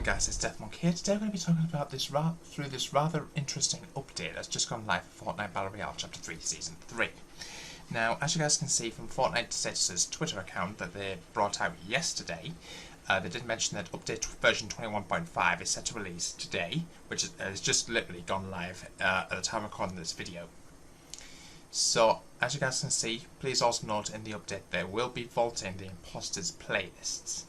morning guys, it's DeathMonk here. Today we're going to be talking about this rather interesting update that's just gone live for Fortnite Battle Royale Chapter 3 Season 3. Now, as you guys can see from Fortnite Status's Twitter account that they brought out yesterday, they did mention that update version 21.5 is set to release today, which has just literally gone live at the time of recording this video. So, as you guys can see, please also note in the update there will be vaulting the imposters playlists.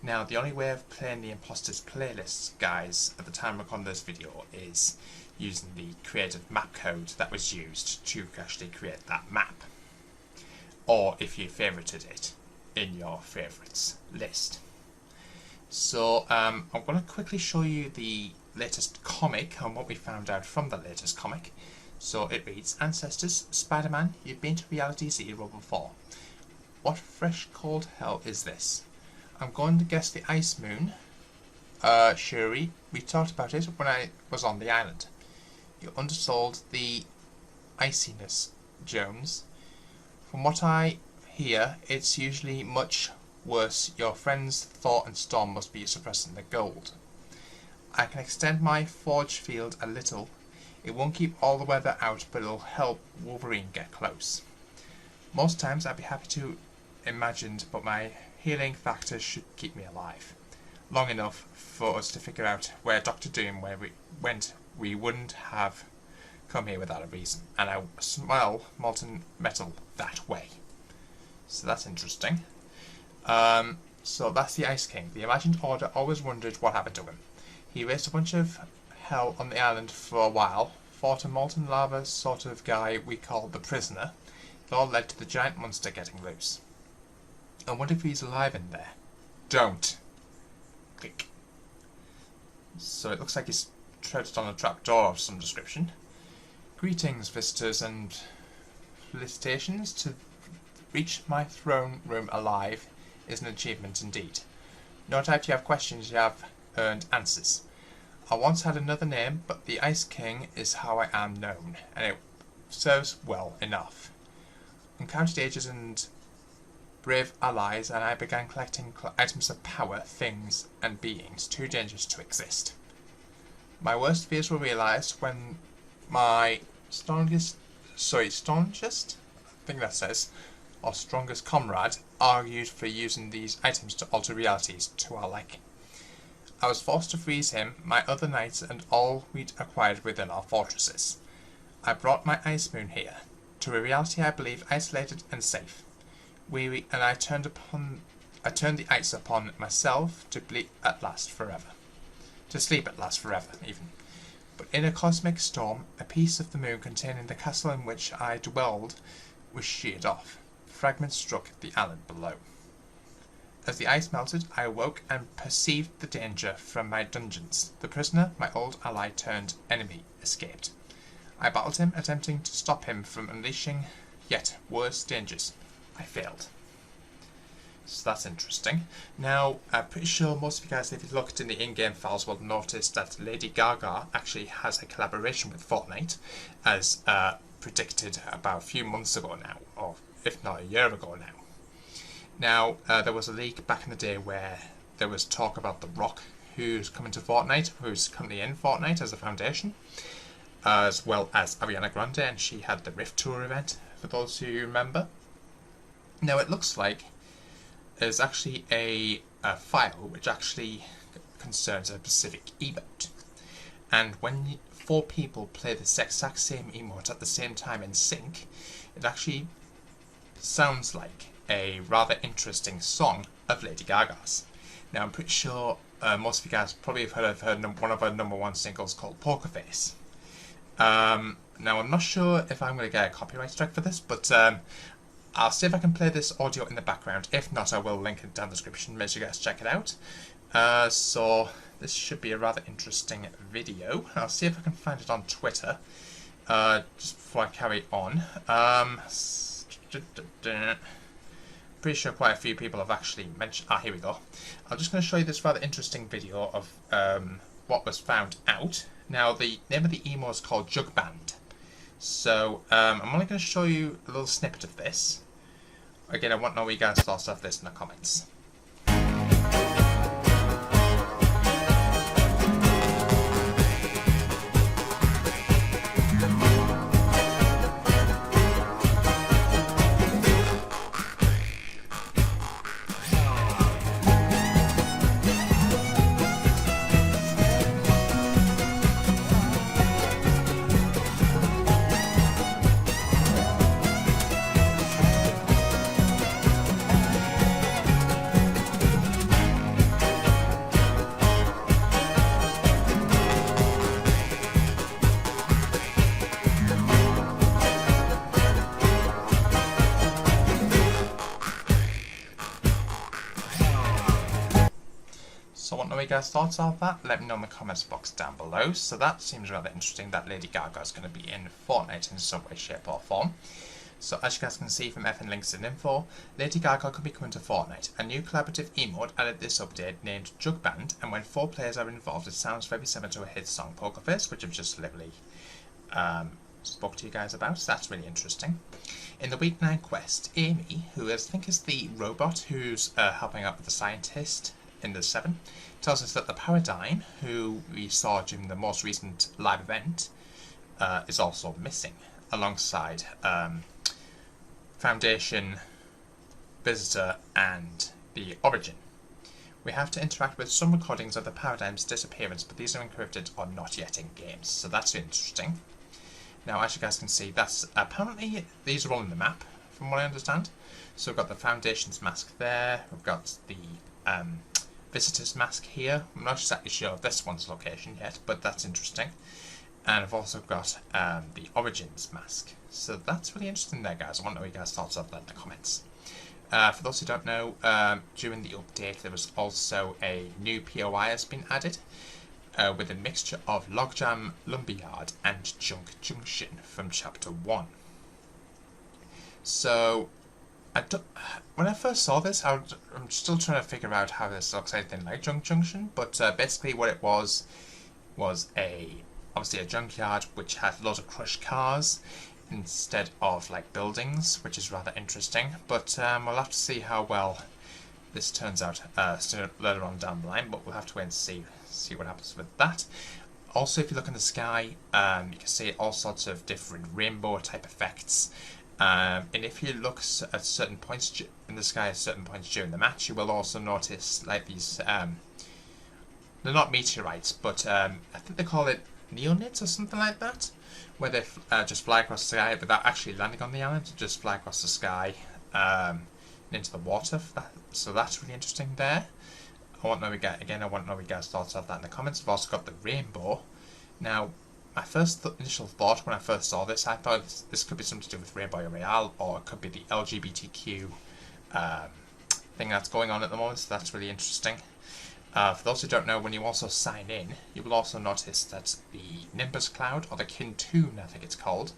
Now, the only way of playing the imposters playlists, guys, at the time of recording this video is using the creative map code that was used to actually create that map. Or if you favorited it in your favorites list. So, I'm going to quickly show you the latest comic and what we found out from the latest comic. So it reads, Ancestors, Spider-Man, you've been to Reality Zero before. What fresh cold hell is this? I'm going to guess the Ice Moon. Shuri, we talked about it when I was on the island. You undersold the iciness, Jones. From what I hear, it's usually much worse. Your friends Thor and Storm must be suppressing the gold. I can extend my forge field a little. It won't keep all the weather out, but it'll help Wolverine get close. Most times I'd be happy to imagine, but my healing factor should keep me alive. Long enough for us to figure out where Dr. Doom went. We wouldn't have come here without a reason. And I smell molten metal that way. So that's interesting. So that's the Ice King. The Imagined Order always wondered what happened to him. He raised a bunch of hell on the island for a while, fought a molten lava sort of guy we called the Prisoner. It all led to the giant monster getting loose. I wonder if he's alive in there. Don't. Click. So it looks like he's treaded on a trapdoor of some description. Greetings, visitors, and felicitations. To reach my throne room alive is an achievement indeed. No doubt you have questions, you have earned answers. I once had another name, but the Ice King is how I am known, and it serves well enough. Encountered ages and brave allies, and I began collecting items of power, things, and beings too dangerous to exist. My worst fears were realised when my strongest comrade argued for using these items to alter realities to our liking. I was forced to freeze him, my other knights, and all we'd acquired within our fortresses. I brought my Ice Moon here, to a reality I believe isolated and safe. Weary, and I turned the ice upon myself to sleep at last forever, even. But in a cosmic storm, a piece of the moon containing the castle in which I dwelled was sheared off. Fragments struck the island below. As the ice melted, I awoke and perceived the danger from my dungeons. The prisoner, my old ally turned enemy, escaped. I battled him, attempting to stop him from unleashing yet worse dangers. I failed. So that's interesting. Now, I'm pretty sure most of you guys, if you looked in the in-game files, will notice that Lady Gaga actually has a collaboration with Fortnite, as predicted about a few months ago now, or if not a year ago now. Now, there was a leak back in the day where there was talk about The Rock, who's coming to Fortnite, who's currently in Fortnite as a foundation, as well as Ariana Grande, and she had the Rift Tour event, for those who remember. Now, it looks like there's actually a file which actually concerns a specific emote. And when 4 people play the exact same emote at the same time in sync, it actually sounds like a rather interesting song of Lady Gaga's. Now, I'm pretty sure most of you guys probably have heard one of her #1 singles called Poker Face. Now, I'm not sure if I'm going to get a copyright strike for this, but I'll see if I can play this audio in the background. If not, I will link it down in the description. Make sure you guys check it out. So, this should be a rather interesting video. I'll see if I can find it on Twitter, just before I carry on. Pretty sure quite a few people have actually mentioned. Here we go. I'm just going to show you this rather interesting video of what was found out. Now, the name of the emo is called Jug Band. So, I'm only going to show you a little snippet of this. Again, I want to know what you guys thought of this in the comments. know your guys' thoughts on that. Let me know in the comments box down below. So that seems rather interesting that Lady Gaga is going to be in Fortnite in some way, shape or form. So as you guys can see from F links and info, Lady Gaga could be coming to Fortnite. A new collaborative emote added this update named Jug Band, and when 4 players are involved it sounds very similar to a hit song Poker Face, which I've just literally spoke to you guys about, so that's really interesting. In the week 9 quest, Amy, who I think is the robot who's helping out with the scientist in the 7, tells us that the Paradigm, who we saw during the most recent live event, is also missing, alongside Foundation, Visitor, and the Origin. We have to interact with some recordings of the Paradigm's disappearance, but these are encrypted or not yet in games, so that's interesting. Now, as you guys can see, that's apparently these are all in the map, from what I understand. So we've got the Foundation's mask there. We've got the Visitor's mask here. I'm not exactly sure of this one's location yet, but that's interesting. And I've also got the Origins mask. So that's really interesting there, guys. I want to know what you guys' thoughts of that in the comments. For those who don't know, during the update there was also a new POI has been added with a mixture of Logjam, Lumberyard and Junction from Chapter 1. So, when I first saw this, I'm still trying to figure out how this looks anything like Junction, but basically what it was obviously a junkyard which had loads of crushed cars instead of like buildings, which is rather interesting. But we'll have to see how well this turns out later on down the line. But we'll have to wait and see what happens with that. Also, if you look in the sky, you can see all sorts of different rainbow type effects. And if you look at certain points in the sky at certain points during the match, you will also notice like these. They're not meteorites, but I think they call it neonids or something like that, where they just fly across the sky without actually landing on the island, just fly across the sky and into the water. So that's really interesting there. I want to know what you guys' thoughts of that in the comments. I've also got the rainbow. Now, my first initial thought when I first saw this, I thought this could be something to do with Rainbow Royale, or it could be the LGBTQ thing that's going on at the moment, so that's really interesting. For those who don't know, when you also sign in, you will also notice that the Nimbus Cloud, or the Kintoon I think it's called,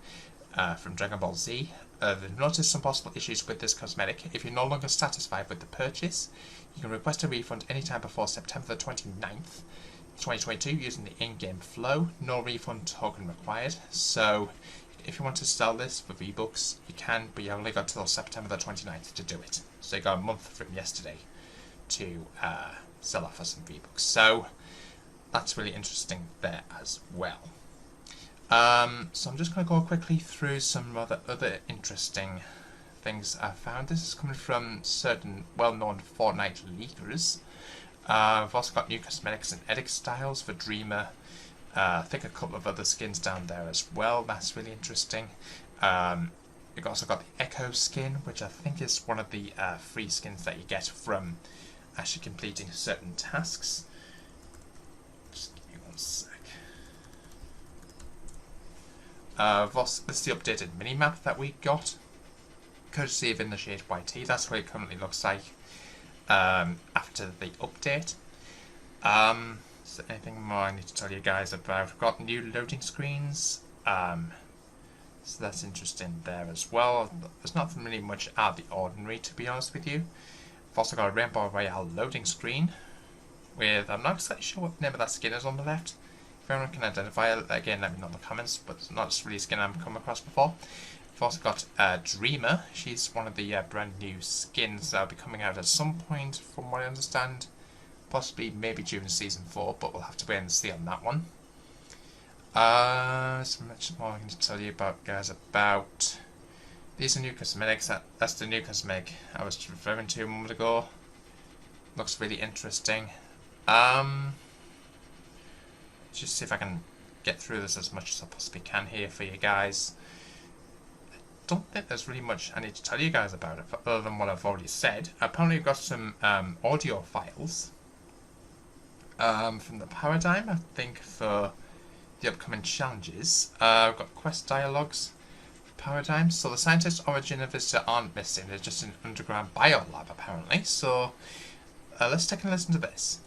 from Dragon Ball Z, they've noticed some possible issues with this cosmetic. If you're no longer satisfied with the purchase, you can request a refund anytime before September the 29th, 2022 using the in-game flow. No refund token required. So if you want to sell this for V-Bucks, you can, but you only got till September the 29th to do it. So you got a month from yesterday to sell off for some V-Bucks. So that's really interesting there as well. So I'm just going to go quickly through some other interesting things I found. This is coming from certain well-known Fortnite leakers. I've also got new cosmetics and edit styles for Dreamer. I think a couple of other skins down there as well. That's really interesting. You've also got the Echo skin, which I think is one of the free skins that you get from actually completing certain tasks. Just give me one sec. This is the updated minimap that we got, courtesy of In the Shade YT. That's what it currently looks like after the update. Is there anything more I need to tell you guys about? We've got new loading screens, so that's interesting there as well. There's nothing really much out of the ordinary, to be honest with you. I've also got a Rainbow Royale loading screen with, I'm not exactly sure what the name of that skin is on the left. If anyone can identify it, again, let me know in the comments, but it's not really a skin I've come across before. I've also got Dreamer. She's one of the brand new skins that will be coming out at some point, from what I understand. Possibly, maybe during Season 4, but we'll have to wait and see on that one. So much more I can tell you about, guys, about... These are new cosmetics. That's the new cosmetic I was referring to a moment ago. Looks really interesting. Just see if I can get through this as much as I possibly can here for you guys. I don't think there's really much I need to tell you guys about it, other than what I've already said. Apparently we've got some audio files from the Paradigm, I think, for the upcoming challenges. We've got quest dialogues for Paradigm. So the Scientist, Origin and Visitor aren't missing. They're just in an underground biolab, apparently. So let's take a listen to this.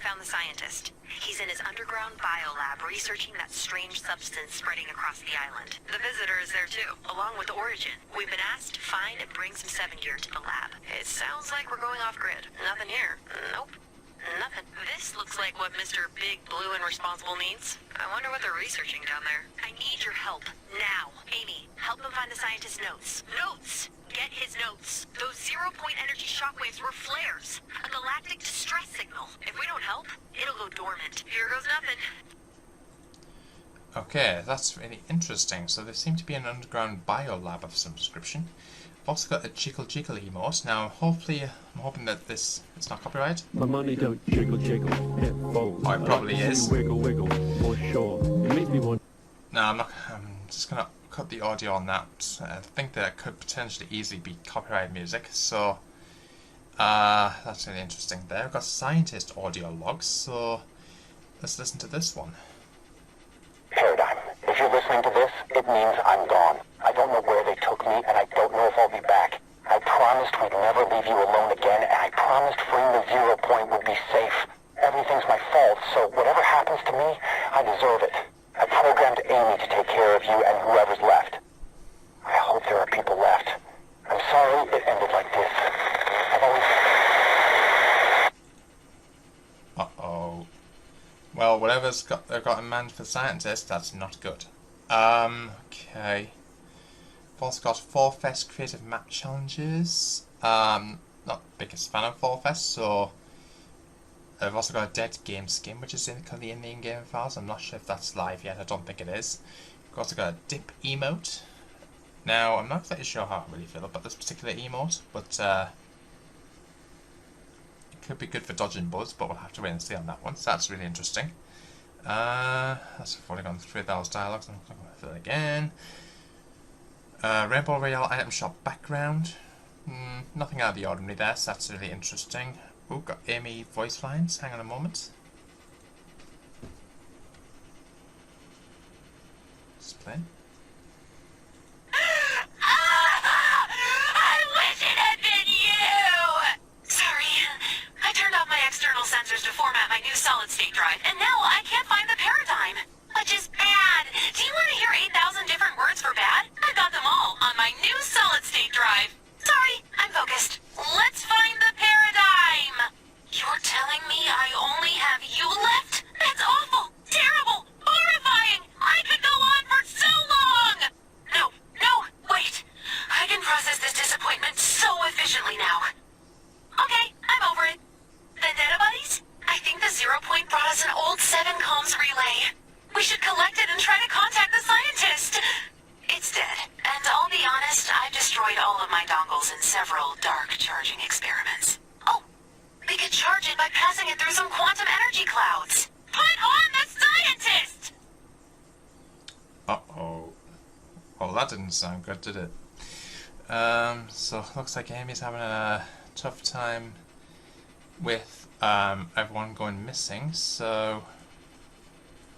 found the scientist. He's in his underground biolab researching that strange substance spreading across the island. The visitor is there too, along with Origin. We've been asked to find and bring some 7 gear to the lab. It sounds like we're going off grid. Nothing here. Nope. Nothing. This looks like what Mr. Big Blue and Responsible needs. I wonder what they're researching down there. I need your help. Now. Amy, help him find the scientist's notes. Notes! Get his notes. Those zero-point energy shockwaves were flares. A galactic distress signal. If we don't help, it'll go dormant. Here goes nothing. Okay, that's really interesting. So there seems to be an underground biolab of some description. I've also got a jiggle jiggle emote. Now, hopefully, I'm hoping that it's not copyrighted. My money don't jiggle jiggle. It falls. Oh, it probably is. Wiggle wiggle, for sure. It makes me want. No, I'm not. I'm just gonna cut the audio on that. I think that could potentially easily be copyrighted music. So, that's really interesting. There, I've got scientist audio logs. So, let's listen to this one. Paradigm, if you're listening to this, it means I'm gone. I don't know where they took me, and I don't know if I'll be back. I promised we'd never leave you alone again, and I promised freeing the 0 point would be safe. Everything's my fault, so whatever happens to me, I deserve it. I programmed Amy to take care of you and whoever's left. I hope there are people left. I'm sorry it ended like this. I've always... Uh-oh. Well, whatever's they've got in mind for scientists, that's not good. Okay. I've also got Fall Fest Creative Map Challenges. Not the biggest fan of Fall Fest, so I've also got a Dead Game skin, which is currently in the in-game files. I'm not sure if that's live yet. I don't think it is. I've also got a Dip emote. Now, I'm not exactly sure how I really feel about this particular emote, but it could be good for dodging bullets, but we'll have to wait and see on that one. So that's really interesting. That's already gone through those dialogues. I'm not going to fill it again. Rainbow Royale item shop background. Nothing out of the ordinary there, so that's really interesting. Oh, got Amy voice lines. Hang on a moment. Just play. I wish it had been you! Sorry. I turned off my external sensors to format my new solid-state drive, and now I can't find the paradigm. Which is bad. Do you want to hear 8,000 different words for bad? I've got them all on my new solid-state drive. Sorry, I'm focused. Let's find the paradigm! You're telling me I only have you left? That's awful, terrible, horrifying! I could go on for so long! No, wait. I can process this disappointment so efficiently now. Okay, I'm over it. Vendetta buddies? I think the 0 point brought us an old 7 comms relay. We should collect it and try to contact the scientist. It's dead, and I'll be honest, I've destroyed all of my dongles in several dark charging experiments. Oh, we could charge it by passing it through some quantum energy clouds. Put on the scientist! Uh-oh. Well, that didn't sound good, did it? So, looks like Amy's having a tough time with everyone going missing, so...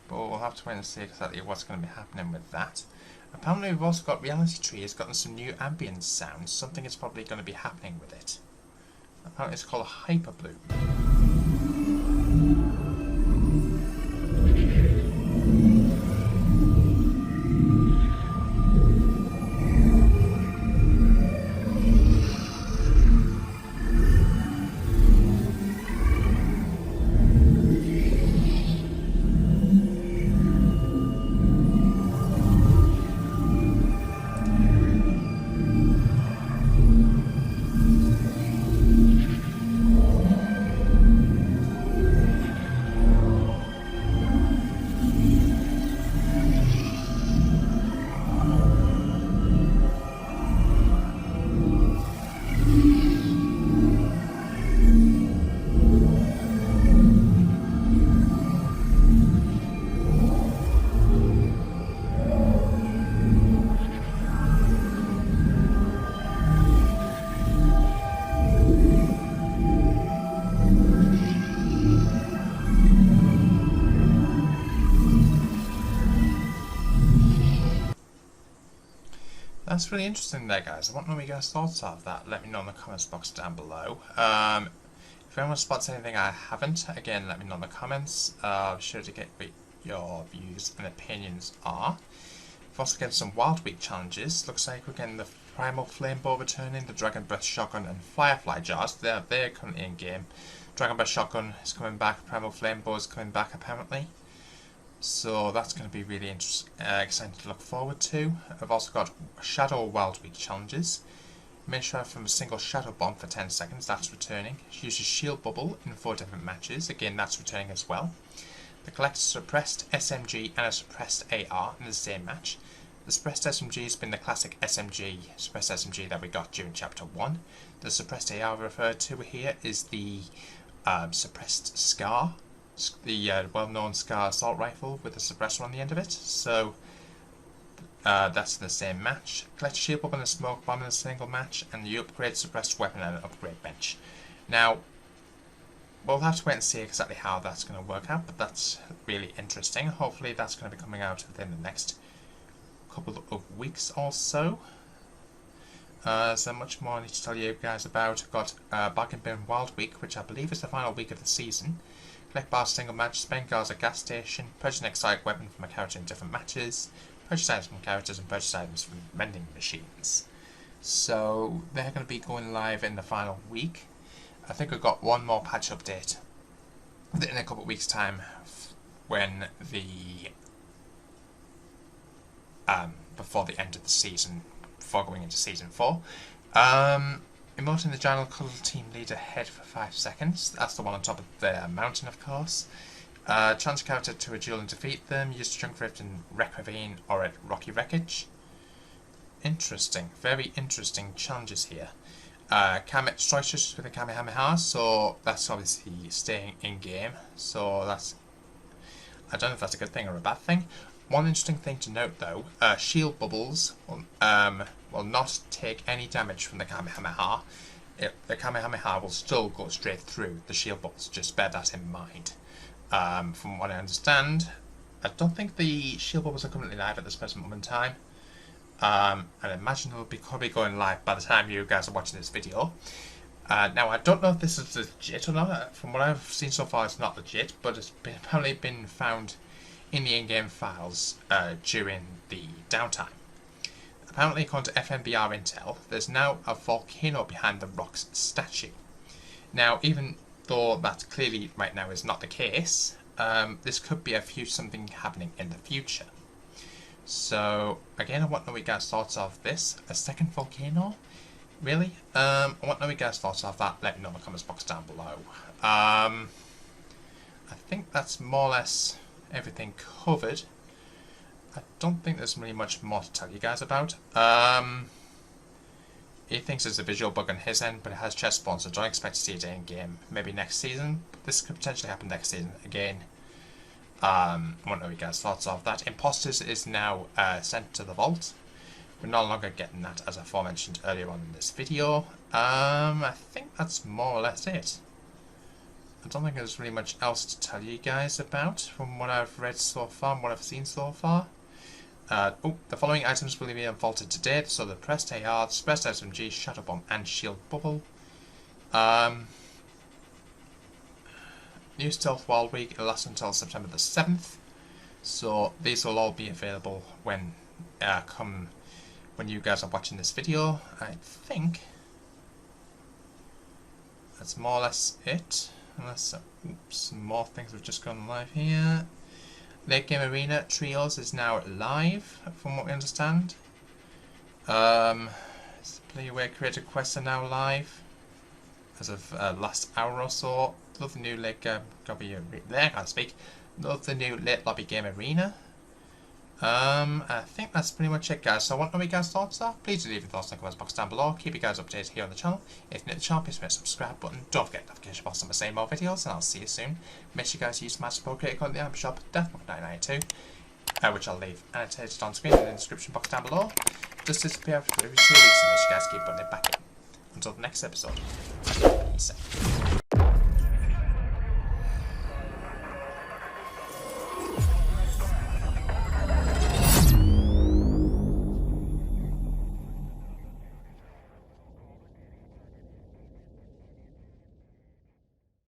But we'll have to wait and see exactly what's going to be happening with that. Apparently we've also got Reality Tree has gotten some new ambient sounds. Something is probably going to be happening with it. Apparently it's called a Hyperbloom. That's really interesting there, guys. I want to know what you guys' thoughts are of that. Let me know in the comments box down below. If If anyone spots anything I haven't, again, let me know in the comments. Be sure to get what your views and opinions are. We've also getting some Wild Week challenges. Looks like we're getting the Primal Flame Bow returning, the Dragon Breath Shotgun and Firefly Jars. They're currently in game. Dragon Breath Shotgun is coming back, Primal Flame Bow is coming back apparently. So that's going to be really exciting to look forward to. I've also got Shadow Wild Week challenges. Miniature from a single Shadow Bomb for 10 seconds, that's returning. Use a Shield Bubble in 4 different matches, again that's returning as well. The collect a suppressed SMG and a suppressed AR in the same match. The suppressed SMG has been the classic suppressed SMG that we got during Chapter 1. The suppressed AR referred to here is the suppressed SCAR, the well-known SCAR assault rifle with a suppressor on the end of it. So that's in the same match. Collect a shield bomb and a smoke bomb in a single match, and you upgrade suppressed weapon and an upgrade bench. Now, we'll have to wait and see exactly how that's going to work out, but that's really interesting. Hopefully that's going to be coming out within the next couple of weeks or so. So much more I need to tell you guys about. I've got Bargain Bin Wild Week, which I believe is the final week of the season. Collect bars single match, spend cars at gas station, purchase an exotic weapon from a character in different matches, purchase items from characters, and purchase items from vending machines. So they're going to be going live in the final week. I think we've got one more patch update in a couple of weeks' time when the before the end of the season, before going into Season 4. Emoting the Giant Colour Team Leader head for 5 seconds. That's the one on top of the mountain, of course. Challenge character to a duel and defeat them. Use Chunk Rift in Wreck Ravine or at Rocky Wreckage. Interesting. Very interesting challenges here. Strike switches with a Kamehameha, so that's obviously staying in game. So that's... I don't know if that's a good thing or a bad thing. One interesting thing to note though, shield bubbles will not take any damage from the Kamehameha. The Kamehameha will still go straight through the shield bubbles, just bear that in mind. From what I understand, I don't think the shield bubbles are currently live at this present moment in time. And I imagine they'll be probably going live by the time you guys are watching this video. Now I don't know if this is legit or not. From what I've seen so far, it's not legit, but it's apparently been found in the in-game files during the downtime. Apparently, according to FMBR Intel, there's now a volcano behind the rock's statue. Now, even though that clearly right now is not the case, this could be something happening in the future. So, again, I want to know what you guys' thoughts of this. A second volcano? Really? I want to know what you guys' thoughts of that. Let me know in the comments box down below. I think that's more or less everything covered. I don't think there's really much more to tell you guys about. He thinks it's a visual bug on his end, but it has chest spawn, so don't expect to see it in game. Maybe next season. This could potentially happen next season again. I want to know what you guys' thoughts of that. Imposters is now sent to the vault. We're no longer getting that, as aforementioned earlier on in this video. I think that's more or less it. I don't think there's really much else to tell you guys about from what I've read so far and what I've seen so far. The following items will be unvaulted today. So the pressed AR, suppressed SMG, Shadow Bomb and Shield Bubble. New Stealth Wild Week will last until September the 7th. So these will all be available when when you guys are watching this video. I think that's more or less it. Unless, some more things have just gone live here. Late Game Arena Trios is now live, from what we understand. Playware Creator Quests are now live as of last hour or so. Love the new Late Love the new Late Lobby Game Arena. I think that's pretty much it, guys. So I want to know what you guys' thoughts are. Please do leave your thoughts in the comments box down below. Keep you guys updated here on the channel. If you're new to the channel, please hit the subscribe button. Don't forget the notification box on the same more videos, and I'll see you soon. Make sure you guys use my support creator code in the item shop, DeathMonkey992, which I'll leave annotated on screen in the description box down below. Just disappear after every 2 weeks, and make sure you guys keep putting it back in. Until the next episode, peace out.